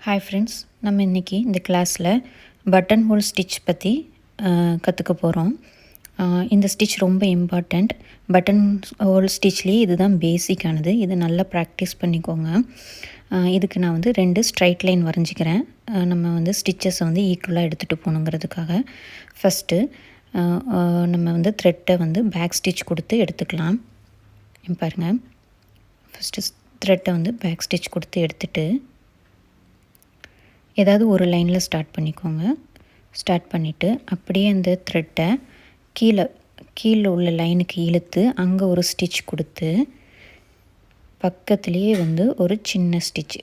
Hi friends, நம்ம இன்றைக்கி இந்த கிளாஸில் பட்டன் ஹோல் ஸ்டிச் பற்றி கற்றுக்க போகிறோம். இந்த ஸ்டிச் ரொம்ப இம்பார்ட்டண்ட். பட்டன் ஹோல் ஸ்டிச்லேயே இதுதான் பேசிக்கானது. இதை நல்லா ப்ராக்டிஸ் பண்ணிக்கோங்க. இதுக்கு நான் வந்து 2 ஸ்ட்ரைட் லைன் வரைஞ்சிக்கிறேன். நம்ம ஸ்டிச்சஸை ஈக்குவலாக எடுத்துகிட்டு போகணுங்கிறதுக்காக. ஃபஸ்ட்டு நம்ம த்ரெட்டை பேக் ஸ்டிச் கொடுத்து எடுத்துக்கலாம். பாருங்கள், ஃபஸ்ட்டு த்ரெட்டை பேக் ஸ்டிச் கொடுத்து எடுத்துகிட்டு ஏதாவது ஒரு லைனில் ஸ்டார்ட் பண்ணிக்கோங்க. ஸ்டார்ட் பண்ணிவிட்டு அப்படியே அந்த த்ரெட்டை கீழே உள்ள லைனுக்கு இழுத்து அங்கே ஒரு ஸ்டிச் கொடுத்து பக்கத்துலேயே ஒரு சின்ன ஸ்டிச்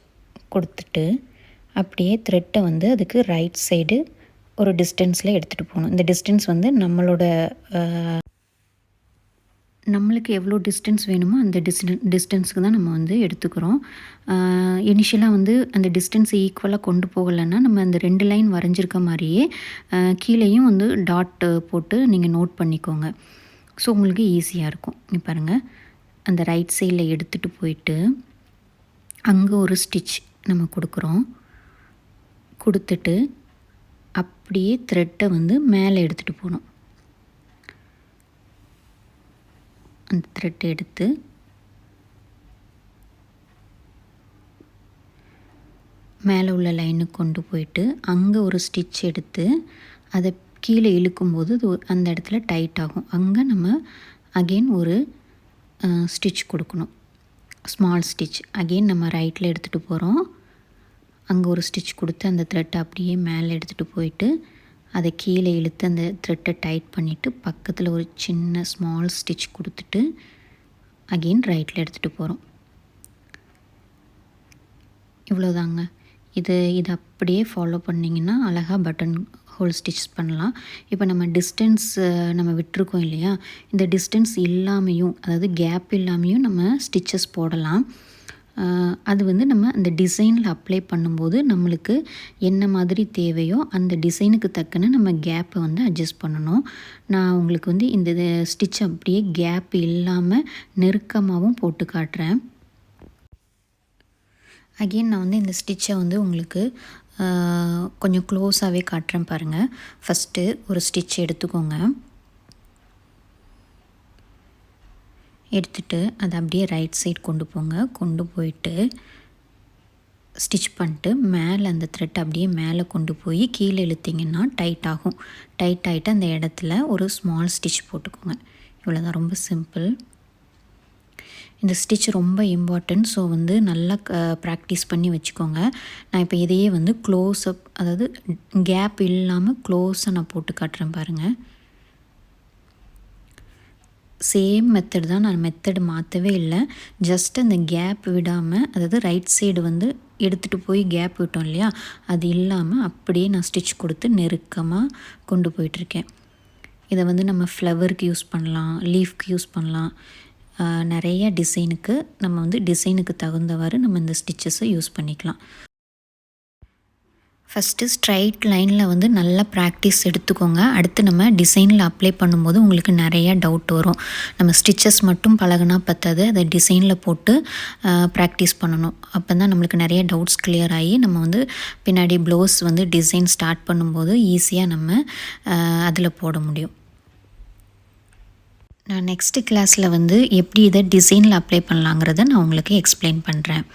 கொடுத்துட்டு அப்படியே த்ரெட்டை அதுக்கு ரைட் சைடு ஒரு டிஸ்டன்ஸில் எடுத்துகிட்டு போகணும். இந்த டிஸ்டன்ஸ் நம்மளுக்கு எவ்வளோ டிஸ்டன்ஸ் வேணுமோ அந்த டிஸ்டன்ஸுக்கு தான் நம்ம எடுத்துக்கிறோம். இனிஷியலாக அந்த டிஸ்டன்ஸை ஈக்குவலாக கொண்டு போகலைன்னா நம்ம அந்த 2 லைன் வரைஞ்சிருக்க மாதிரியே கீழேயும் டாட் போட்டு நீங்கள் நோட் பண்ணிக்கோங்க. ஸோ உங்களுக்கு ஈஸியாக இருக்கும். இங்கே பாருங்கள், அந்த ரைட் சைடில் எடுத்துகிட்டு போயிட்டு அங்கே ஒரு ஸ்டிச் நம்ம கொடுத்துட்டு அப்படியே த்ரெட்டை மேலே எடுத்துகிட்டு போகணும். அந்த த்ரெட் எடுத்து மேலே உள்ள லைனுக்கு கொண்டு போயிட்டு அங்கே ஒரு ஸ்டிச் எடுத்து அதை கீழே இழுக்கும்போது அந்த இடத்துல டைட் ஆகும். அங்கே நம்ம அகெயின் ஒரு ஸ்டிச் கொடுக்கணும், ஸ்மால் ஸ்டிச். அகெயின் நம்ம ரைட்டில் எடுத்துகிட்டு போகிறோம். அங்கே ஒரு ஸ்டிச் கொடுத்து அந்த த்ரெட்டை அப்படியே மேலே எடுத்துகிட்டு போயிட்டு அதை கீழே இழுத்து அந்த த்ரெட்டை டைட் பண்ணிவிட்டு பக்கத்தில் ஒரு சின்ன ஸ்மால் ஸ்டிச் கொடுத்துட்டு அகெயின் ரைட்டில் எடுத்துகிட்டு போகிறோம். இவ்வளோதாங்க. இது அப்படியே ஃபாலோ பண்ணிங்கன்னா அழகாக பட்டன் ஹோல் ஸ்டிச் பண்ணலாம். இப்போ நம்ம டிஸ்டன்ஸ் நம்ம விட்டுருக்கோம் இல்லையா, இந்த டிஸ்டன்ஸ் இல்லாமையும், அதாவது கேப் இல்லாமையும் நம்ம ஸ்டிச்சஸ் போடலாம். அது நம்ம அந்த டிசைனில் அப்ளை பண்ணும்போது நம்மளுக்கு என்ன மாதிரி தேவையோ அந்த டிசைனுக்கு தக்கன நம்ம கேப்பை அட்ஜஸ்ட் பண்ணணும். நான் உங்களுக்கு இந்த ஸ்டிச் அப்படியே கேப் இல்லாமல் நெருக்கமாகவும் போட்டு காட்டுறேன். அகெயின் நான் இந்த ஸ்டிச்சை உங்களுக்கு கொஞ்சம் க்ளோஸாகவே காட்டுறேன் பாருங்கள். ஃபஸ்ட்டு ஒரு ஸ்டிச் எடுத்துக்கோங்க. எடுத்துகிட்டு அதை அப்படியே ரைட் சைட் கொண்டு போயிட்டு ஸ்டிச் பண்ணிட்டு மேலே அந்த த்ரெட் அப்படியே மேலே கொண்டு போய் கீழே இழுத்திங்கன்னா டைட் ஆகும். டைட் ஆகிட்டு அந்த இடத்துல ஒரு ஸ்மால் ஸ்டிச் போட்டுக்கோங்க. இவ்வளோதான், ரொம்ப சிம்பிள். இந்த ஸ்டிச் ரொம்ப இம்பார்ட்டன்ட். ஸோ நல்லா ப்ராக்டிஸ் பண்ணி வச்சுக்கோங்க. நான் இப்போ இதையே க்ளோஸ்அப், அதாவது கேப் இல்லாமல் க்ளோஸாக நான் போட்டு காட்டுறேன் பாருங்கள். சேம் மெத்தட் தான், நான் மெத்தடு மாற்றவே இல்லை. ஜஸ்ட் அந்த கேப் விடாமல், அதாவது ரைட் சைடு எடுத்துகிட்டு போய் கேப் விட்டோம் இல்லையா, அது இல்லாமல் அப்படியே நான் ஸ்டிச் கொடுத்து நெருக்கமாக கொண்டு போயிட்டுருக்கேன். இதை நம்ம ஃப்ளவருக்கு யூஸ் பண்ணலாம், லீஃப்க்கு யூஸ் பண்ணலாம். நிறைய டிசைனுக்கு நம்ம டிசைனுக்கு தகுந்தவாறு நம்ம இந்த ஸ்டிச்சஸை யூஸ் பண்ணிக்கலாம். ஃபஸ்ட்டு ஸ்ட்ரைட் லைனில் நல்லா ப்ராக்டிஸ் எடுத்துக்கோங்க. அடுத்து நம்ம டிசைனில் அப்ளை பண்ணும்போது உங்களுக்கு நிறையா டவுட் வரும். நம்ம ஸ்டிச்சஸ் மட்டும் பழகினா பத்தாது, அதை டிசைனில் போட்டு ப்ராக்டிஸ் பண்ணணும். அப்போ தான் நம்மளுக்கு நிறைய டவுட்ஸ் கிளியர் ஆகி நம்ம பின்னாடி ப்ளவுஸ் டிசைன் ஸ்டார்ட் பண்ணும்போது ஈஸியாக நம்ம அதில் போட முடியும். நான் நெக்ஸ்ட்டு கிளாஸில் எப்படி இதை டிசைனில் அப்ளை பண்ணலாங்கிறத நான் உங்களுக்கு எக்ஸ்பிளைன் பண்ணுறேன்.